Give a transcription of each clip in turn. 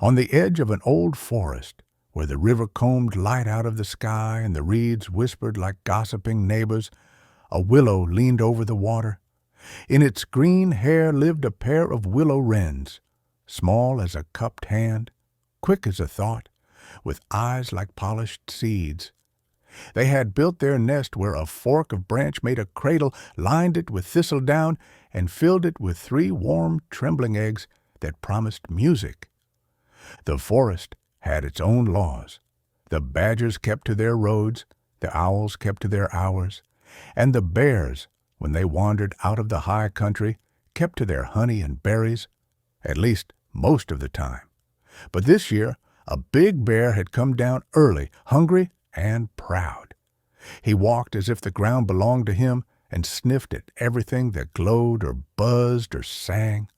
On the edge of an old forest, where the river combed light out of the sky and the reeds whispered like gossiping neighbors, a willow leaned over the water. In its green hair lived a pair of willow-wrens, small as a cupped hand, quick as a thought, with eyes like polished seeds. They had built their nest where a fork of branch made a cradle, lined it with thistledown, and filled it with 3 warm, trembling eggs that promised music. The forest had its own laws. The badgers kept to their roads, the owls kept to their hours, and the bears, when they wandered out of the high country, kept to their honey and berries, at least most of the time. But this year, a big bear had come down early, hungry and proud. He walked as if the ground belonged to him and sniffed at everything that glowed or buzzed or sang.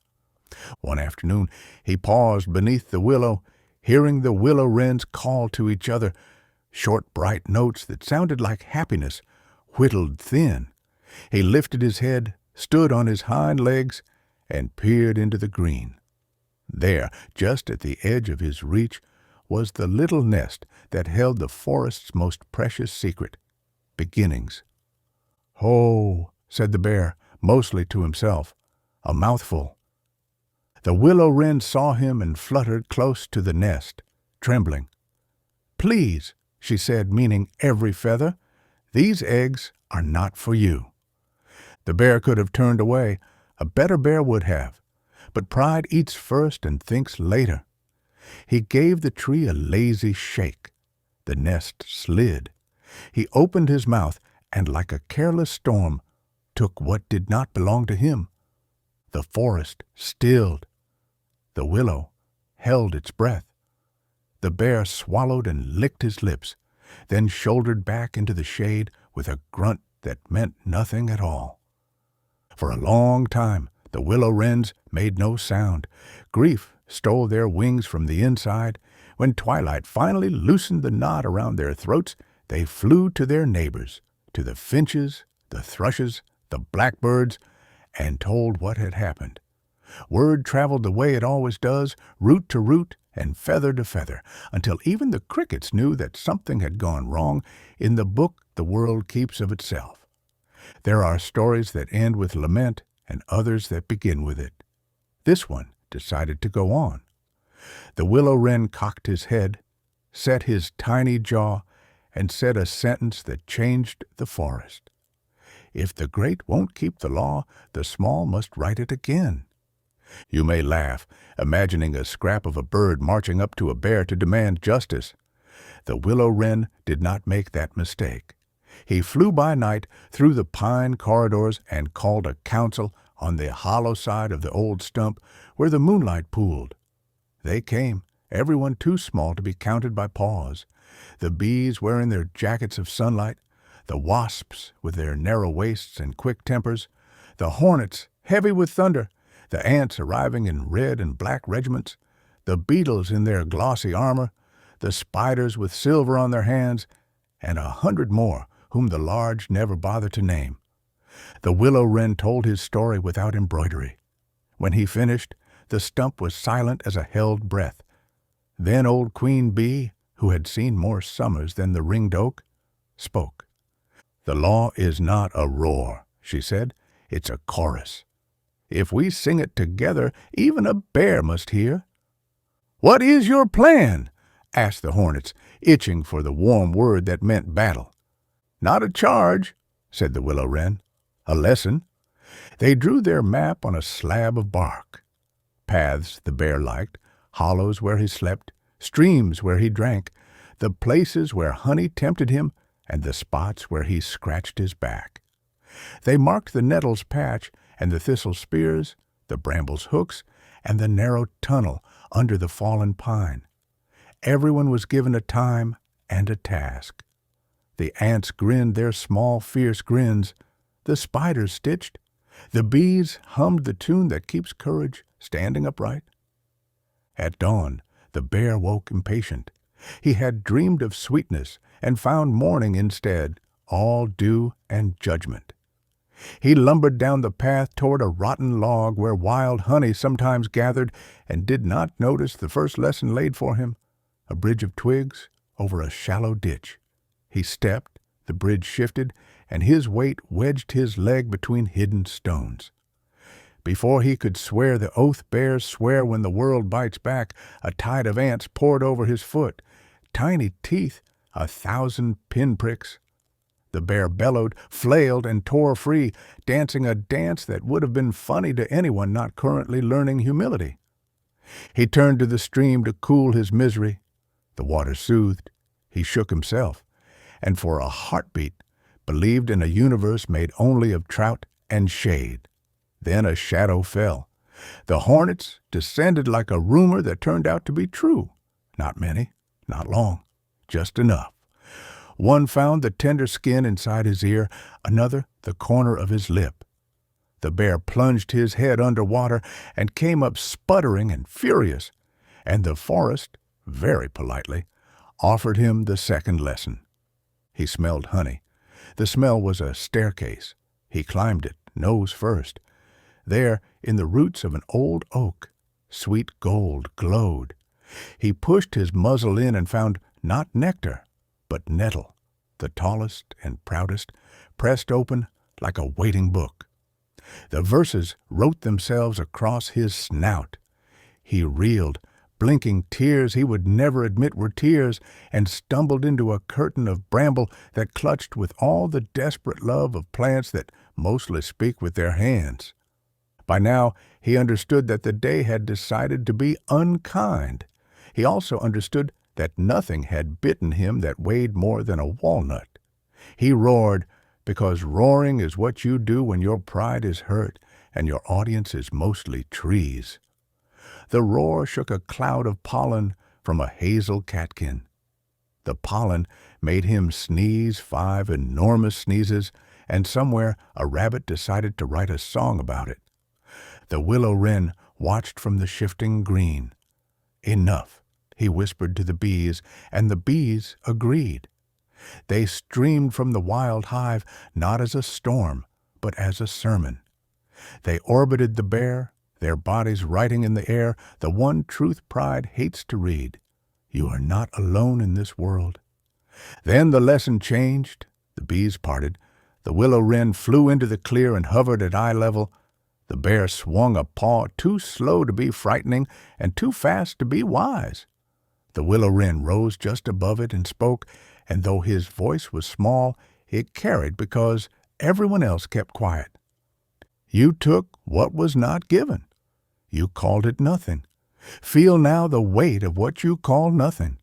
One afternoon he paused beneath the willow, hearing the willow-wrens call to each other, short bright notes that sounded like happiness, whittled thin. He lifted his head, stood on his hind legs, and peered into the green. There, just at the edge of his reach, was the little nest that held the forest's most precious secret, beginnings. "Ho," said the bear, mostly to himself, "a mouthful." The willow-wren saw him and fluttered close to the nest, trembling. "Please," she said, meaning every feather, "these eggs are not for you." The bear could have turned away. A better bear would have. But pride eats first and thinks later. He gave the tree a lazy shake. The nest slid. He opened his mouth and, like a careless storm, took what did not belong to him. The forest stilled. The willow held its breath. The bear swallowed and licked his lips, then shouldered back into the shade with a grunt that meant nothing at all. For a long time the willow-wrens made no sound. Grief stole their wings from the inside. When twilight finally loosened the knot around their throats, they flew to their neighbors, to the finches, the thrushes, the blackbirds, and told what had happened. Word traveled the way it always does, root to root and feather to feather, until even the crickets knew that something had gone wrong in the book the world keeps of itself. There are stories that end with lament and others that begin with it. This one decided to go on. The willow-wren cocked his head, set his tiny jaw, and said a sentence that changed the forest. "If the great won't keep the law, the small must write it again." You may laugh, imagining a scrap of a bird marching up to a bear to demand justice. The willow-wren did not make that mistake. He flew by night through the pine corridors and called a council on the hollow side of the old stump where the moonlight pooled. They came, everyone too small to be counted by paws, the bees wearing their jackets of sunlight, the wasps with their narrow waists and quick tempers, the hornets heavy with thunder, the ants arriving in red and black regiments, the beetles in their glossy armor, the spiders with silver on their hands, and 100 more whom the large never bothered to name. The willow-wren told his story without embroidery. When he finished, the stump was silent as a held breath. Then old Queen Bee, who had seen more summers than the ringed oak, spoke. "The law is not a roar," she said. "It's a chorus. If we sing it together, even a bear must hear." "What is your plan?" asked the hornets, itching for the warm word that meant battle. "Not a charge," said the willow-wren. "A lesson." They drew their map on a slab of bark. Paths the bear liked, hollows where he slept, streams where he drank, the places where honey tempted him, and the spots where he scratched his back. They marked the nettle's patch and the thistle spears, the bramble's hooks, and the narrow tunnel under the fallen pine. Everyone was given a time and a task. The ants grinned their small, fierce grins. The spiders stitched. The bees hummed the tune that keeps courage standing upright. At dawn, the bear woke impatient. He had dreamed of sweetness and found morning instead, all dew and judgment. He lumbered down the path toward a rotten log where wild honey sometimes gathered and did not notice the first lesson laid for him, a bridge of twigs over a shallow ditch. He stepped, the bridge shifted, and his weight wedged his leg between hidden stones. Before he could swear the oath bears swear when the world bites back, a tide of ants poured over his foot, tiny teeth, 1,000 pinpricks. The bear bellowed, flailed, and tore free, dancing a dance that would have been funny to anyone not currently learning humility. He turned to the stream to cool his misery. The water soothed. He shook himself, and for a heartbeat believed in a universe made only of trout and shade. Then a shadow fell. The hornets descended like a rumor that turned out to be true. Not many, not long, just enough. One found the tender skin inside his ear, another the corner of his lip. The bear plunged his head under water and came up sputtering and furious, and the forest, very politely, offered him the second lesson. He smelled honey. The smell was a staircase. He climbed it, nose first. There, in the roots of an old oak, sweet gold glowed. He pushed his muzzle in and found not nectar, but nettle, the tallest and proudest, pressed open like a waiting book. The verses wrote themselves across his snout. He reeled, blinking tears he would never admit were tears, and stumbled into a curtain of bramble that clutched with all the desperate love of plants that mostly speak with their hands. By now, he understood that the day had decided to be unkind. He also understood that nothing had bitten him that weighed more than a walnut. He roared, because roaring is what you do when your pride is hurt and your audience is mostly trees. The roar shook a cloud of pollen from a hazel catkin. The pollen made him sneeze 5 enormous sneezes, and somewhere a rabbit decided to write a song about it. The Willow-Wren watched from the shifting green. Enough, he whispered to the bees, and the bees agreed. They streamed from the wild hive not as a storm, but as a sermon. They orbited the bear, their bodies writing in the air the one truth pride hates to read. You are not alone in this world. Then the lesson changed. The bees parted. The willow-wren flew into the clear and hovered at eye level. The bear swung a paw too slow to be frightening and too fast to be wise. The willow-wren rose just above it and spoke, and though his voice was small, it carried because everyone else kept quiet. You took what was not given. You called it nothing. Feel now the weight of what you call nothing.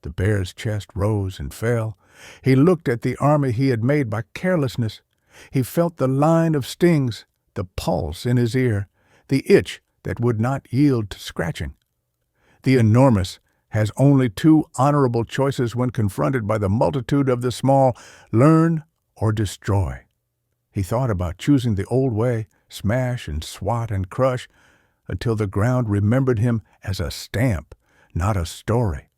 The bear's chest rose and fell. He looked at the army he had made by carelessness. He felt the line of stings, the pulse in his ear, the itch that would not yield to scratching. The enormous has only 2 honorable choices when confronted by the multitude of the small: learn or destroy. He thought about choosing the old way, smash and swat and crush, until the ground remembered him as a stamp, not a story.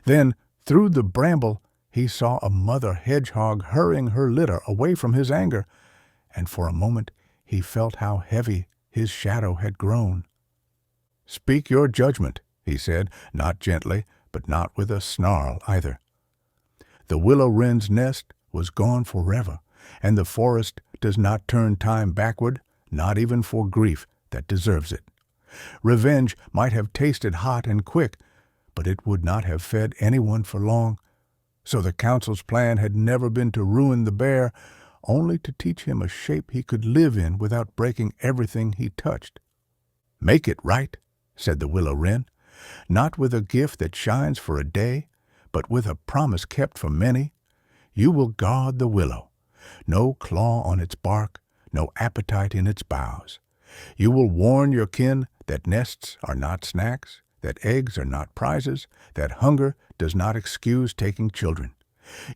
Then, through the bramble, he saw a mother hedgehog hurrying her litter away from his anger, and for a moment he felt how heavy his shadow had grown. "Speak your judgment," he said, not gently, but not with a snarl either. The willow-wren's nest was gone forever, and the forest does not turn time backward, not even for grief that deserves it. Revenge might have tasted hot and quick, but it would not have fed anyone for long. So the council's plan had never been to ruin the bear, only to teach him a shape he could live in without breaking everything he touched. "Make it right," said the willow-wren, "not with a gift that shines for a day, but with a promise kept for many. You will guard the willow. No claw on its bark, no appetite in its boughs. You will warn your kin that nests are not snacks, that eggs are not prizes, that hunger does not excuse taking children.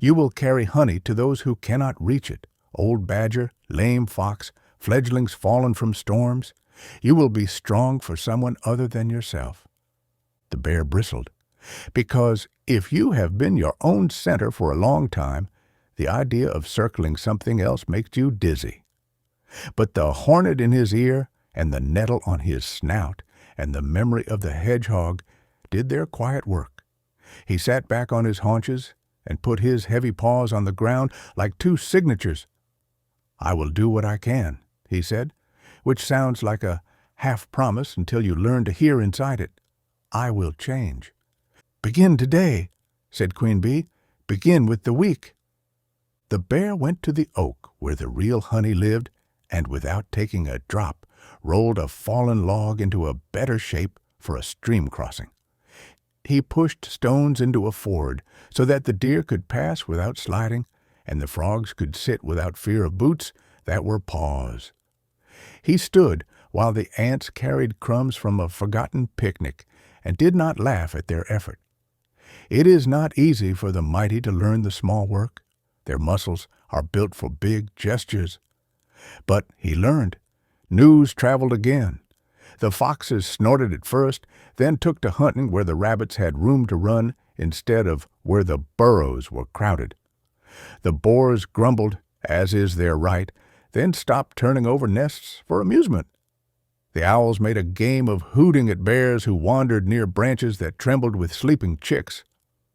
You will carry honey to those who cannot reach it, old badger, lame fox, fledglings fallen from storms. You will be strong for someone other than yourself." The bear bristled. "Because if you have been your own center for a long time, The idea of circling something else makes you dizzy. But the hornet in his ear, and the nettle on his snout, and the memory of the hedgehog did their quiet work. He sat back on his haunches and put his heavy paws on the ground like two signatures. "I will do what I can," he said, which sounds like a half-promise until you learn to hear inside it. "I will change." "Begin today," said Queen Bee. "Begin with the week." The bear went to the oak where the real honey lived, and without taking a drop, rolled a fallen log into a better shape for a stream crossing. He pushed stones into a ford so that the deer could pass without sliding, and the frogs could sit without fear of boots that were paws. He stood while the ants carried crumbs from a forgotten picnic and did not laugh at their effort. It is not easy for the mighty to learn the small work. Their muscles are built for big gestures. But he learned. News traveled again. The foxes snorted at first, then took to hunting where the rabbits had room to run instead of where the burrows were crowded. The boars grumbled, as is their right, then stopped turning over nests for amusement. The owls made a game of hooting at bears who wandered near branches that trembled with sleeping chicks.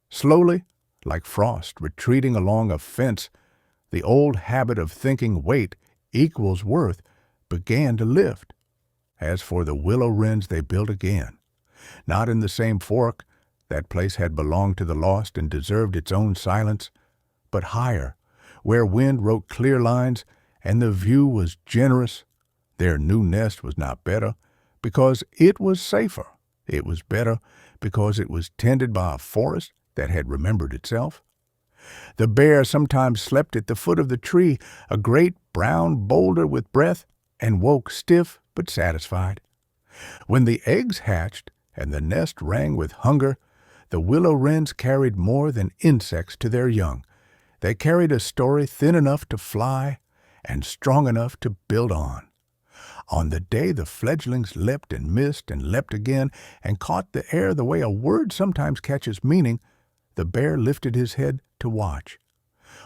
Slowly, like frost retreating along a fence, the old habit of thinking weight equals worth began to lift. As for the willow-wrens, they built again. Not in the same fork, that place had belonged to the lost and deserved its own silence, but higher, where wind wrote clear lines and the view was generous. Their new nest was not better because it was safer. It was better because it was tended by a forest that had remembered itself. The bear sometimes slept at the foot of the tree, a great brown boulder with breath, and woke stiff but satisfied. When the eggs hatched and the nest rang with hunger, the willow-wrens carried more than insects to their young. They carried a story thin enough to fly and strong enough to build on. On the day the fledglings leapt and missed and leapt again and caught the air the way a word sometimes catches meaning, the bear lifted his head to watch.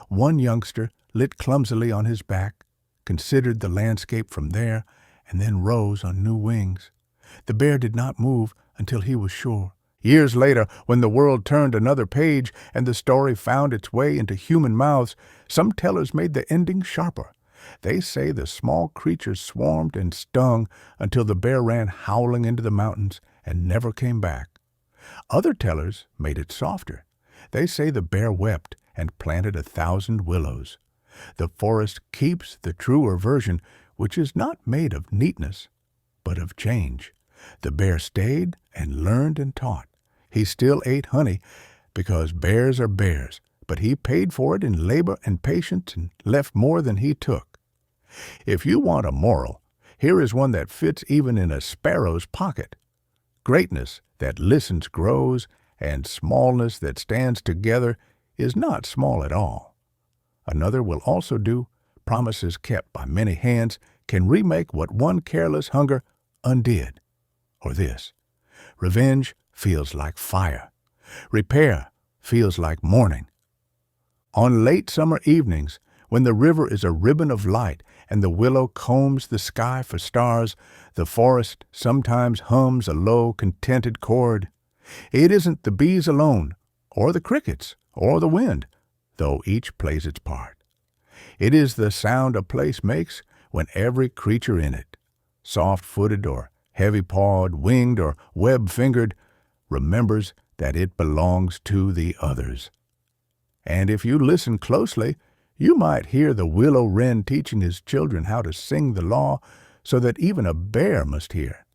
One youngster lit clumsily on his back, considered the landscape from there, and then rose on new wings. The bear did not move until he was sure. Years later, when the world turned another page and the story found its way into human mouths, some tellers made the ending sharper. They say the small creatures swarmed and stung until the bear ran howling into the mountains and never came back. Other tellers made it softer. They say the bear wept and planted 1,000 willows. The forest keeps the truer version, which is not made of neatness, but of change. The bear stayed and learned and taught. He still ate honey, because bears are bears, but he paid for it in labor and patience and left more than he took. If you want a moral, here is one that fits even in a sparrow's pocket. Greatness that listens grows, and smallness that stands together is not small at all. Another will also do. Promises kept by many hands can remake what one careless hunger undid. Or this: revenge feels like fire. Repair feels like morning. On late summer evenings, when the river is a ribbon of light and the willow combs the sky for stars, the forest sometimes hums a low, contented chord. It isn't the bees alone, or the crickets, or the wind, though each plays its part. It is the sound a place makes when every creature in it, soft-footed or heavy-pawed, winged or web-fingered, remembers that it belongs to the others. And if you listen closely, you might hear the willow-wren teaching his children how to sing the law so that even a bear must hear.